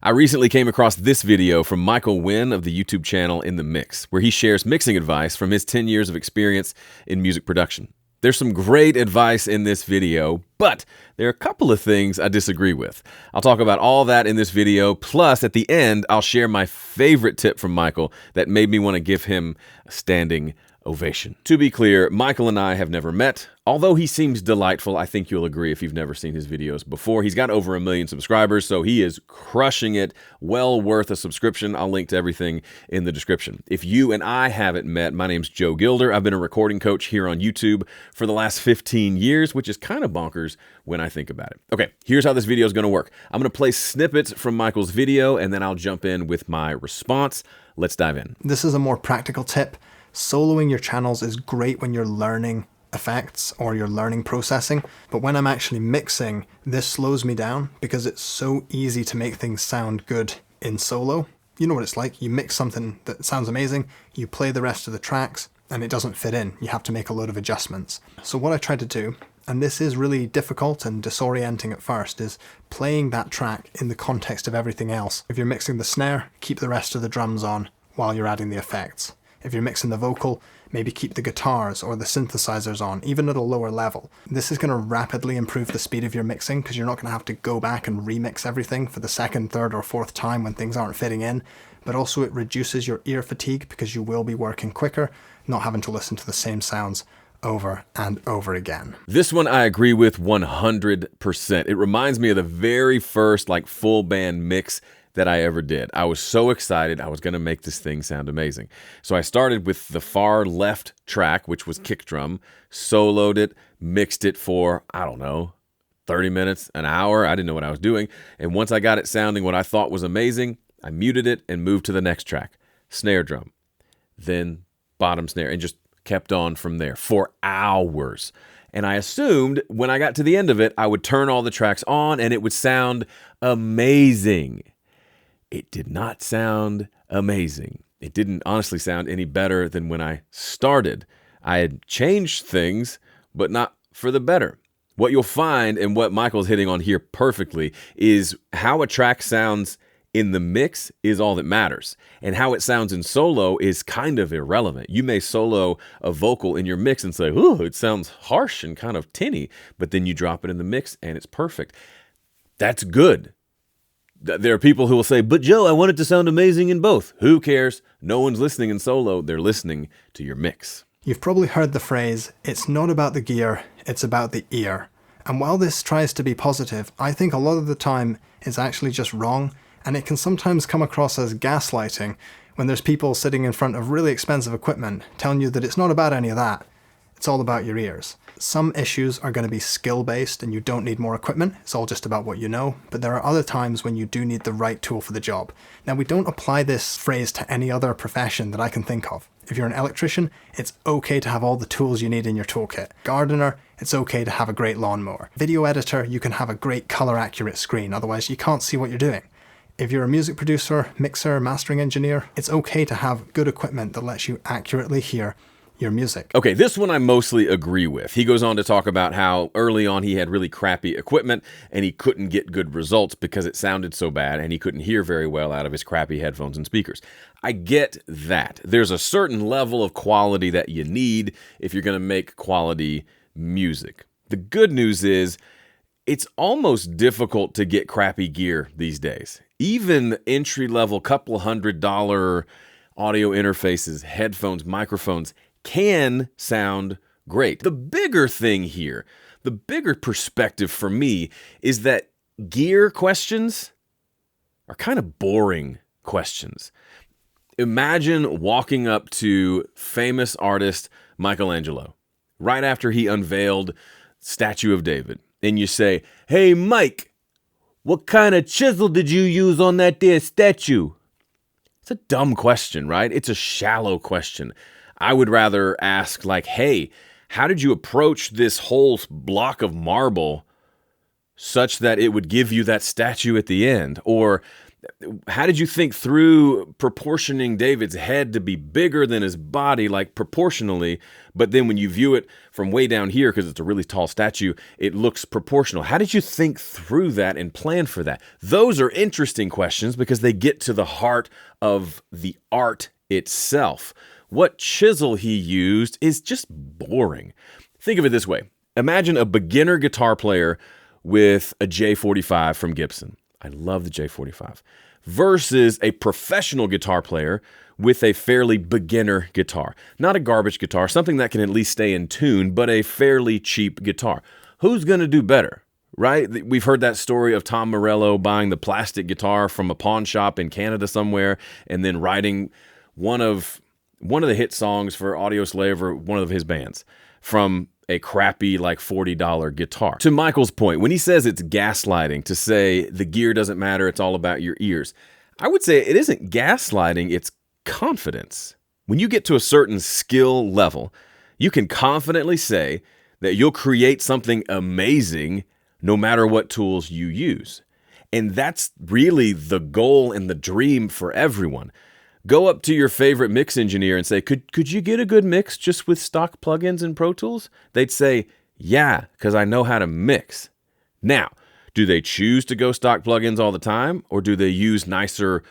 I recently came across this video from Michael Wynne of the YouTube channel In The Mix, where he shares mixing advice from his 10 years of experience in music production. There's some great advice in this video, but there are a couple of things I disagree with. I'll talk about all that in this video, plus at the end, I'll share my favorite tip from Michael that made me want to give him a standing ovation. To be clear, Michael and I have never met. Although he seems delightful, I think you'll agree if you've never seen his videos before. He's got over 1 million subscribers, so he is crushing it. Well worth a subscription. I'll link to everything in the description. If you and I haven't met, my name's Joe Gilder. I've been a recording coach here on YouTube for the last 15 years, which is kind of bonkers when I think about it. Okay, here's how this video is going to work. I'm going to play snippets from Michael's video, and then I'll jump in with my response. Let's dive in. This is a more practical tip. Soloing your channels is great when you're learning effects or you're learning processing, but when I'm actually mixing, this slows me down because it's so easy to make things sound good in solo. You know what it's like. You mix something that sounds amazing, you play the rest of the tracks, and it doesn't fit in. You have to make a load of adjustments. So what I try to do, and this is really difficult and disorienting at first, is playing that track in the context of everything else. If you're mixing the snare, keep the rest of the drums on while you're adding the effects. If you're mixing the vocal, maybe keep the guitars or the synthesizers on, even at a lower level. This is going to rapidly improve the speed of your mixing because you're not going to have to go back and remix everything for the second, third, or fourth time when things aren't fitting in. But also it reduces your ear fatigue because you will be working quicker, not having to listen to the same sounds over and over again. This one I agree with 100%. It reminds me of the very first full band mix that I ever did. I was so excited I was going to make this thing sound amazing. So I started with the far left track, which was kick drum, soloed it, mixed it for, 30 minutes, an hour. I didn't know what I was doing. And once I got it sounding what I thought was amazing, I muted it and moved to the next track, snare drum, then bottom snare, and just kept on from there for hours. And I assumed when I got to the end of it, I would turn all the tracks on and it would sound amazing. It did not sound amazing. It didn't honestly sound any better than when I started. I had changed things, but not for the better. What you'll find, and what Michael's hitting on here perfectly, is how a track sounds in the mix is all that matters. And how it sounds in solo is kind of irrelevant. You may solo a vocal in your mix and say, ooh, it sounds harsh and kind of tinny, but then you drop it in the mix and it's perfect. That's good. There are people who will say, but Joe, I want it to sound amazing in both. Who cares? No one's listening in solo. They're listening to your mix. You've probably heard the phrase, it's not about the gear, it's about the ear. And while this tries to be positive, I think a lot of the time it's actually just wrong, and it can sometimes come across as gaslighting when there's people sitting in front of really expensive equipment telling you that it's not about any of that. It's all about your ears. Some issues are going to be skill-based and you don't need more equipment. It's all just about what you know. But there are other times when you do need the right tool for the job. Now, we don't apply this phrase to any other profession that I can think of. If you're an electrician, it's okay to have all the tools you need in your toolkit. Gardener, it's okay to have a great lawnmower. Video editor, you can have a great color-accurate screen. Otherwise, you can't see what you're doing. If you're a music producer, mixer, mastering engineer, it's okay to have good equipment that lets you accurately hear your music. Okay, this one I mostly agree with. He goes on to talk about how early on he had really crappy equipment and he couldn't get good results because it sounded so bad and he couldn't hear very well out of his crappy headphones and speakers. I get that. There's a certain level of quality that you need if you're going to make quality music. The good news is it's almost difficult to get crappy gear these days. Even entry-level couple $100 audio interfaces, headphones, microphones can sound great. The bigger thing here, the bigger perspective for me is that gear questions are kind of boring questions. Imagine walking up to famous artist Michelangelo right after he unveiled Statue of David, and you say, "Hey Mike, what kind of chisel did you use on that there statue?" It's a dumb question, right? It's a shallow question. I would rather ask hey, how did you approach this whole block of marble such that it would give you that statue at the end? Or How did you think through proportioning David's head to be bigger than his body, like proportionally, but then when you view it from way down here, because it's a really tall statue, it looks proportional? How did you think through that and plan for that? Those are interesting questions because they get to the heart of the art itself. What chisel he used is just boring. Think of it this way. Imagine a beginner guitar player with a J45 from Gibson. I love the J45. Versus a professional guitar player with a fairly beginner guitar. Not a garbage guitar, something that can at least stay in tune, but a fairly cheap guitar. Who's going to do better, right? We've heard that story of Tom Morello buying the plastic guitar from a pawn shop in Canada somewhere and then writing one of the hit songs for Audioslave or one of his bands from a crappy like $40 guitar. To Michael's point, when he says it's gaslighting to say the gear doesn't matter, it's all about your ears, I would say it isn't gaslighting, it's confidence. When you get to a certain skill level, you can confidently say that you'll create something amazing no matter what tools you use. And that's really the goal and the dream for everyone. Go up to your favorite mix engineer and say, could you get a good mix just with stock plugins and Pro Tools? They'd say, yeah, because I know how to mix. Now, do they choose to go stock plugins all the time? Or do they use nicer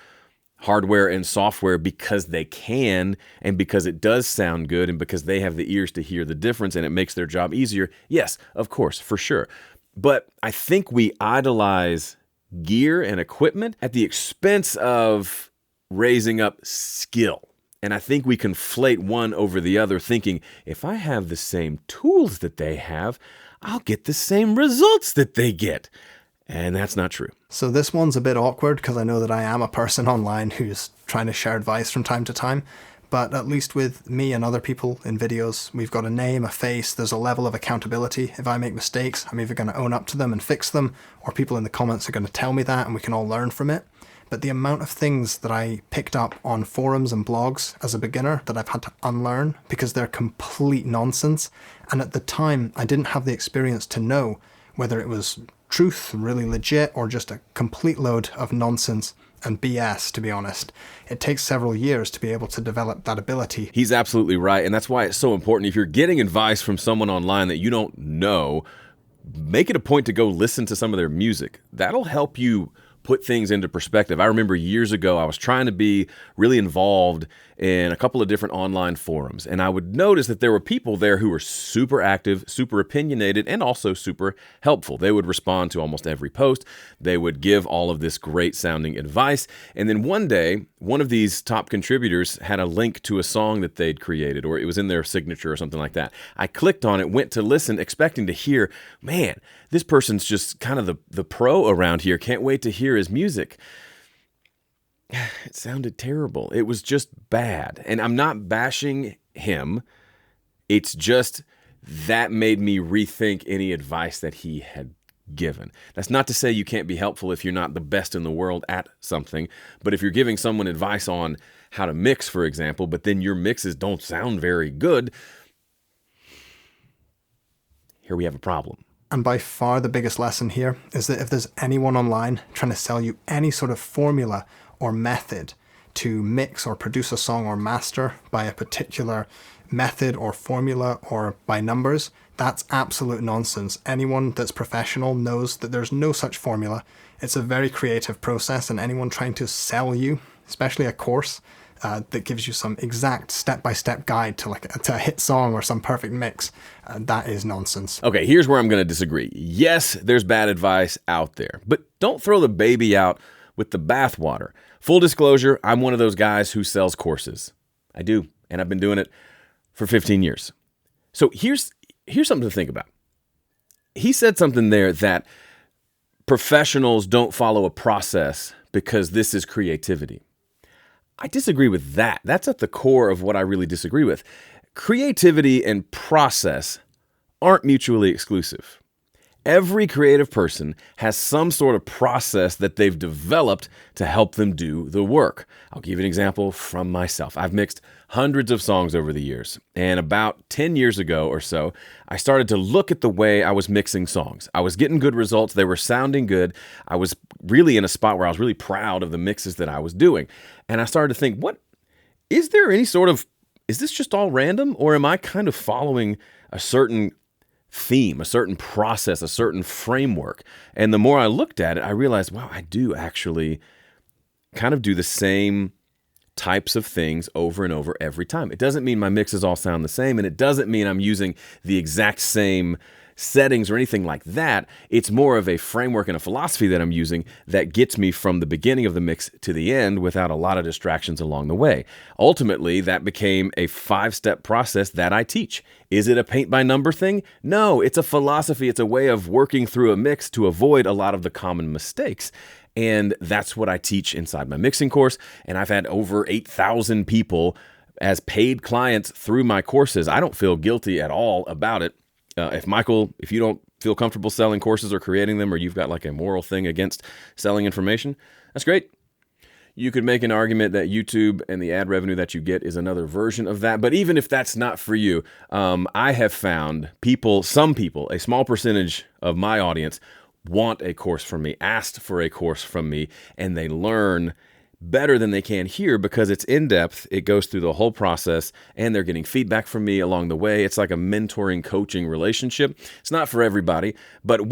hardware and software because they can and because it does sound good and because they have the ears to hear the difference and it makes their job easier? Yes, of course, for sure. But I think we idolize gear and equipment at the expense of raising up skill. And I think we conflate one over the other, thinking if I have the same tools that they have, I'll get the same results that they get. And that's not true. So this one's a bit awkward because I know that I am a person online who's trying to share advice from time to time. But at least with me and other people in videos, we've got a name, a face, there's a level of accountability. If I make mistakes, I'm either going to own up to them and fix them, or people in the comments are going to tell me that and we can all learn from it. But the amount of things that I picked up on forums and blogs as a beginner that I've had to unlearn because they're complete nonsense. And at the time, I didn't have the experience to know whether it was truth, really legit, or just a complete load of nonsense and BS, to be honest. It takes several years to be able to develop that ability. He's absolutely right. And that's why it's so important. If you're getting advice from someone online that you don't know, make it a point to go listen to some of their music. That'll help you put things into perspective. I remember years ago, I was trying to be really involved in a couple of different online forums, and I would notice that there were people there who were super active, super opinionated, and also super helpful. They would respond to almost every post. They would give all of this great sounding advice. And then one day, one of these top contributors had a link to a song that they'd created, or it was in their signature or something like that. I clicked on it, went to listen, expecting to hear, man, this person's just kind of the pro around here. Can't wait to hear his music. It sounded terrible. It was just bad. And I'm not bashing him. It's just that made me rethink any advice that he had given. That's not to say you can't be helpful if you're not the best in the world at something. But if you're giving someone advice on how to mix, for example, but then your mixes don't sound very good, here we have a problem. And by far the biggest lesson here is that if there's anyone online trying to sell you any sort of formula or method to mix or produce a song or master by a particular method or formula or by numbers, that's absolute nonsense. Anyone that's professional knows that there's no such formula. It's a very creative process, and anyone trying to sell you, especially a course that gives you some exact step-by-step guide to a hit song or some perfect mix, that is nonsense. Okay, here's where I'm going to disagree. Yes, there's bad advice out there, but don't throw the baby out with the bathwater. Full disclosure, I'm one of those guys who sells courses. I do, and I've been doing it for 15 years. So here's something to think about. He said something there that professionals don't follow a process because this is creativity. I disagree with that. That's at the core of what I really disagree with. Creativity and process aren't mutually exclusive. Every creative person has some sort of process that they've developed to help them do the work. I'll give you an example from myself. I've mixed hundreds of songs over the years, and about 10 years ago or so, I started to look at the way I was mixing songs. I was getting good results. They were sounding good. I was really in a spot where I was really proud of the mixes that I was doing. And I started to think, is this just all random, or am I kind of following a certain theme, a certain process, a certain framework? And the more I looked at it, I realized, wow, I do actually kind of do the same types of things over and over every time. It doesn't mean my mixes all sound the same, and it doesn't mean I'm using the exact same settings or anything like that. It's more of a framework and a philosophy that I'm using that gets me from the beginning of the mix to the end without a lot of distractions along the way. Ultimately, that became a 5-step process that I teach. Is it a paint by number thing? No, it's a philosophy. It's a way of working through a mix to avoid a lot of the common mistakes. And that's what I teach inside my mixing course. And I've had over 8,000 people as paid clients through my courses. I don't feel guilty at all about it. If you don't feel comfortable selling courses or creating them, or you've got like a moral thing against selling information, that's great. You could make an argument that YouTube and the ad revenue that you get is another version of that. But even if that's not for you, I have found some people, a small percentage of my audience want a course from me, asked for a course from me, and they learn better than they can here because it's in depth. It goes through the whole process, and they're getting feedback from me along the way. It's like a mentoring, coaching relationship. It's not for everybody, but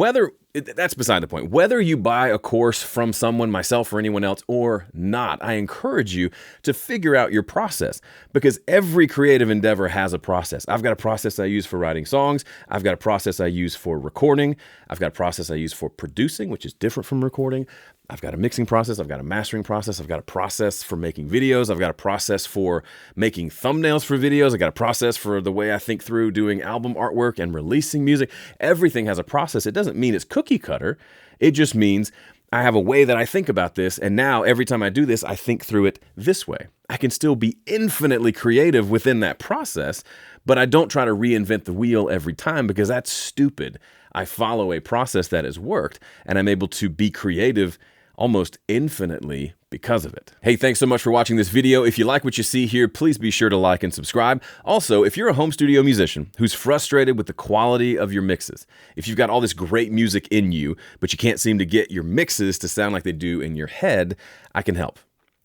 that's beside the point. Whether you buy a course from someone, myself or anyone else, or not, I encourage you to figure out your process, because every creative endeavor has a process. I've got a process I use for writing songs. I've got a process I use for recording. I've got a process I use for producing, which is different from recording. I've got a mixing process. I've got a mastering process. I've got a process for making videos. I've got a process for making thumbnails for videos. I've got a process for the way I think through doing album artwork and releasing music. Everything has a process. It doesn't mean it's cookie cutter. It just means I have a way that I think about this. And now every time I do this, I think through it this way. I can still be infinitely creative within that process, but I don't try to reinvent the wheel every time, because that's stupid. I follow a process that has worked, and I'm able to be creative almost infinitely because of it. Hey, thanks so much for watching this video. If you like what you see here, please be sure to like and subscribe. Also, if you're a home studio musician who's frustrated with the quality of your mixes, if you've got all this great music in you, but you can't seem to get your mixes to sound like they do in your head, I can help.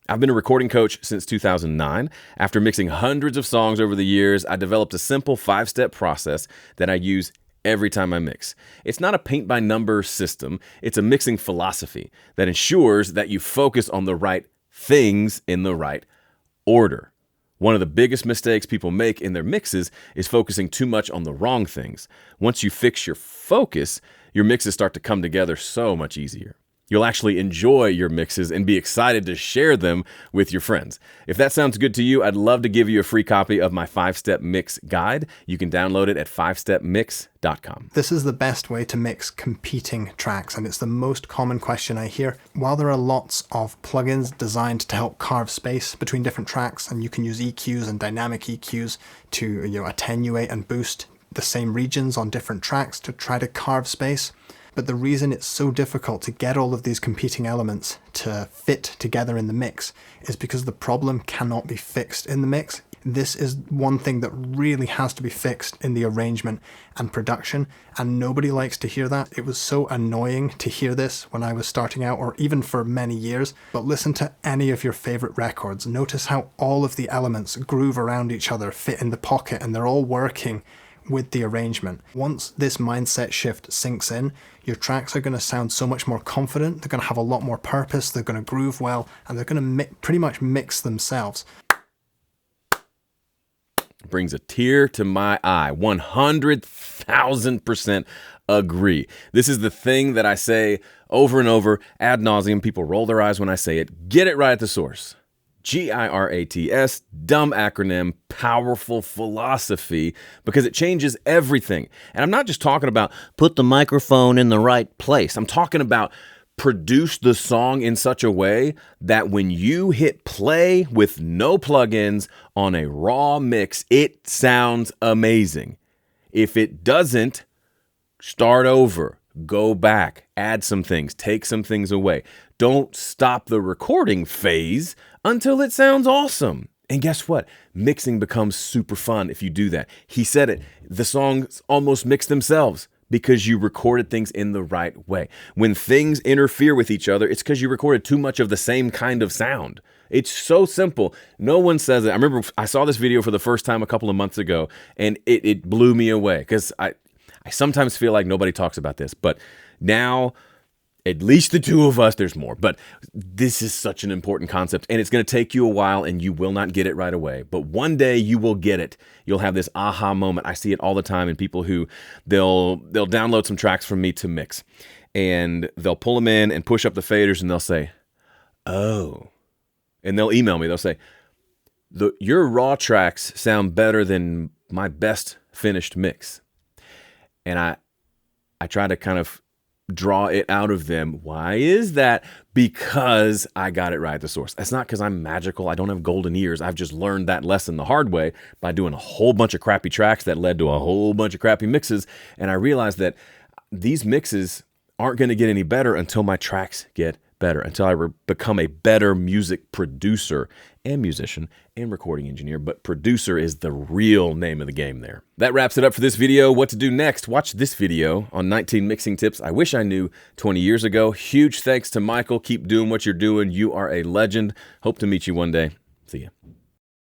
I've been a recording coach since 2009. After mixing hundreds of songs over the years, I developed a simple 5-step process that I use every time I mix. It's not a paint-by-number system. It's a mixing philosophy that ensures that you focus on the right things in the right order. One of the biggest mistakes people make in their mixes is focusing too much on the wrong things. Once you fix your focus, your mixes start to come together so much easier. You'll actually enjoy your mixes and be excited to share them with your friends. If that sounds good to you, I'd love to give you a free copy of my 5-step mix guide. You can download it at 5stepmix.com. This is the best way to mix competing tracks, and it's the most common question I hear. While there are lots of plugins designed to help carve space between different tracks, and you can use EQs and dynamic EQs to attenuate and boost the same regions on different tracks to try to carve space. But the reason it's so difficult to get all of these competing elements to fit together in the mix is because the problem cannot be fixed in the mix. This is one thing that really has to be fixed in the arrangement and production, and nobody likes to hear that. It was so annoying to hear this when I was starting out, or even for many years. But listen to any of your favorite records. Notice how all of the elements groove around each other, fit in the pocket, and they're all working with the arrangement. Once this mindset shift sinks in, your tracks are going to sound so much more confident, they're going to have a lot more purpose, they're going to groove well, and they're going to pretty much mix themselves. Brings a tear to my eye. 100,000% agree. This is the thing that I say over and over ad nauseum. People roll their eyes when I say it. Get it right at the source. GIRATS, dumb acronym, powerful philosophy, because it changes everything. And I'm not just talking about put the microphone in the right place. I'm talking about produce the song in such a way that when you hit play with no plugins on a raw mix, it sounds amazing. If it doesn't, start over. Go back, add some things, take some things away. Don't stop the recording phase until it sounds awesome. And guess what? Mixing becomes super fun if you do that. He said it. The songs almost mix themselves because you recorded things in the right way. When things interfere with each other, it's because you recorded too much of the same kind of sound. It's so simple. No one says it. I remember I saw this video for the first time a couple of months ago, and it blew me away because I sometimes feel like nobody talks about this, but now at least the two of us, there's more, but this is such an important concept, and it's going to take you a while, and you will not get it right away, but one day you will get it. You'll have this aha moment. I see it all the time in people who they'll download some tracks from me to mix, and they'll pull them in and push up the faders, and they'll say, oh, and they'll email me. They'll say, your raw tracks sound better than my best finished mix. And I try to kind of draw it out of them. Why is that? Because I got it right at the source. That's not because I'm magical. I don't have golden ears. I've just learned that lesson the hard way by doing a whole bunch of crappy tracks that led to a whole bunch of crappy mixes. And I realized that these mixes aren't going to get any better until my tracks get better, until I become a better music producer and musician and recording engineer. But producer is the real name of the game there. That wraps it up for this video. What to do next? Watch this video on 19 mixing tips I wish I knew 20 years ago. Huge thanks to Michael. Keep doing what you're doing. You are a legend. Hope to meet you one day. See ya.